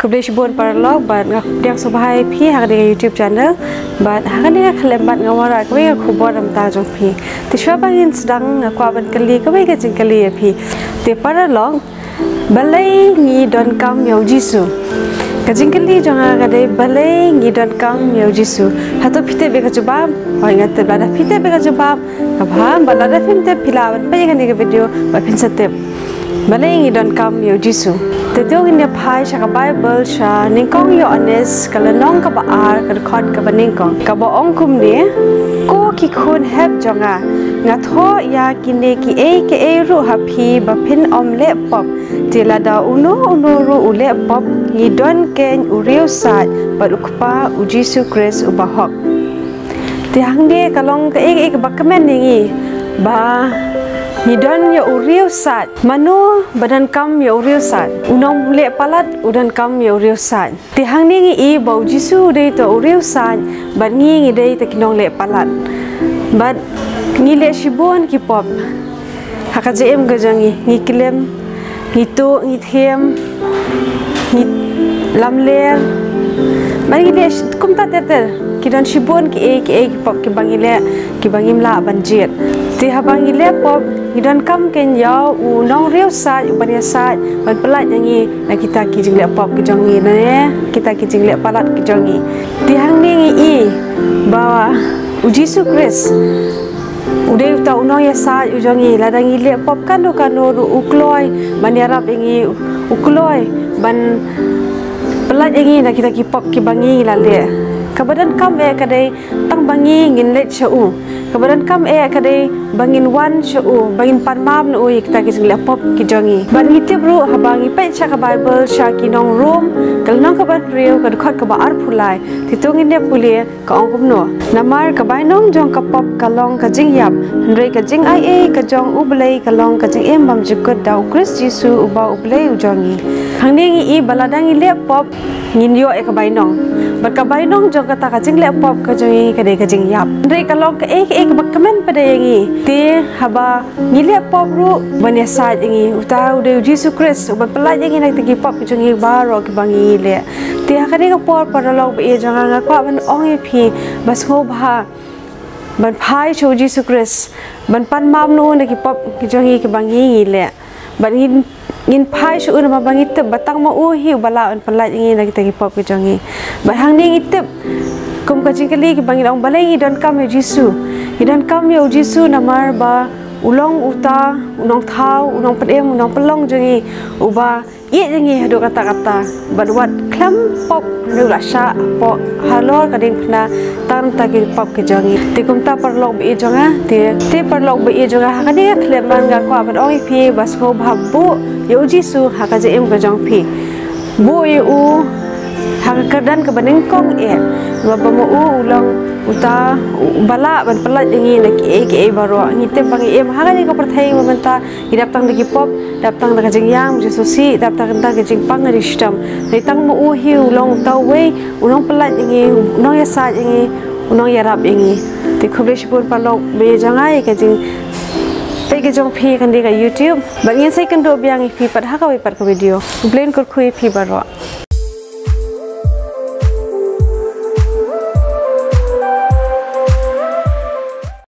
Kublish bon parlog bat ngak subhai phi hak de YouTube channel bat hak de khlem bat ngawara ko ya khubor am ta jong phi ti shwa bangin sedang kwa ban kali ko ba jing kali phi te parlog balai ni don kam yau jisu kajing kali jong ga de balai ni don kam yau jisu hato phite be ka chuba hoi ngat te bada phite be ka chuba ka bha balada phim te philawan pa ya ni video ba phin sate balai ni don kam yau jisu Tetiong ini pai sya Bible sya ningkong yo honest kalau nong ka baar ka khot ka baningkong ka ba ong kum ni ko ki khun heb jonga nga tho ya kine ki e ru happy ba phin om le pop tila da uno ru ule pop ni don ken uriu sat ba ukpa u Jesu Christ u bahok ti hang de kalong ka e ba kamen ni ba ni don ya uriu sat manu badan kam ya uriu sat unong le palat udan kam ya uriu sat ti hang ni i bau Jesu de to uriu sat ban ngi de te kinong le palat bat ngi le shibon ki pop haka je em gajangi ngi kilem ngi to ngi them ngi lamler ban ngi le kum ta ter ki don shibon ki e pop ki bangim la banjet ti habangi le pop Idan kam ken yau u nong riu sa u bania sa ban pelat nyangi na kita ki jing le pop ki jongi na kita ki jing le palat ki jongi ti hang ni i bawa u Jesu Christ u de ta u nong ya sa u jongi la dangi le pop kan ru u kloi ban ya rap ngi u kloi ban pelat nyangi na kita ki pop ki bangi la le kabadan kam e kadai tang bangi ngin le chau kabadan kam e kadai bangin wan chau bangin panmam no kita ki jing le pop ki jongi ban ngite bru habangi pe cha ka Bible sha ki nong room kal nong ka ban riu ka khot ka ba ar phulai ti tongin ne puli ka ong kum no namar ka bai nong jong ka pop ka long ka jing yap rei ka jing ai e ka jong u blai ka long ka jing em bam jukot dau Christ Jesu u ba u blai u jongi hangni i baladang i le pop ngin yo e ka bai nong bat ka bai nong jong ka ta ka jing le pop ka jongi ka de ka jing yap rei ka long ka e ka kamen pada yangi ti haba ngi le pop ru bania sa yangi uta u de Jesus Christ ba pelaj yangi nak tegi pop ki jongi baro ki bangi le ti hakani ka por paralog be janga nga kwa ban ong e phi bas ho bha ban phai cho Jesus Christ ban pan mam no na ki pop ki jongi ki bangi le ban ngin phai shu un ma bangi te batang ma u hi bala an pelaj yangi nak tegi pop ki jongi ban hang ni ngitep kum ka jingkali ki bangi ong balai don kam Jesu Idan kam ya Jesu namar ba ulong uta unong thau unong pedem unong pelong jengi uba ye jengi hado kata-kata badwat klam pop nu rasa po halor kading pna tam taki pop ke jengi tikum ta perlok be jonga ti perlok be jonga hakani kleman ga ko abad oi phi bas ko bhabu ya Jesu hakaje em ga jong phi bu u hakadan ke baning kong e ba mo ulong uta bala ban pelat yangi nak e baro ngite bangi em hagani ka perthai mamanta idap tang lagi pop dap tang da jing yang Jesu si dap tang da jing pang ri stam nei tang mo u hi ulong taw we ulong pelat yangi unong ya sa yangi unong ya rap yangi ti khoblish pun palok be jangai ka jing pe ke jong phi kan de ka YouTube ban yin sai kan do biang phi pat ha ka we pat ka video blend kor khui phi baro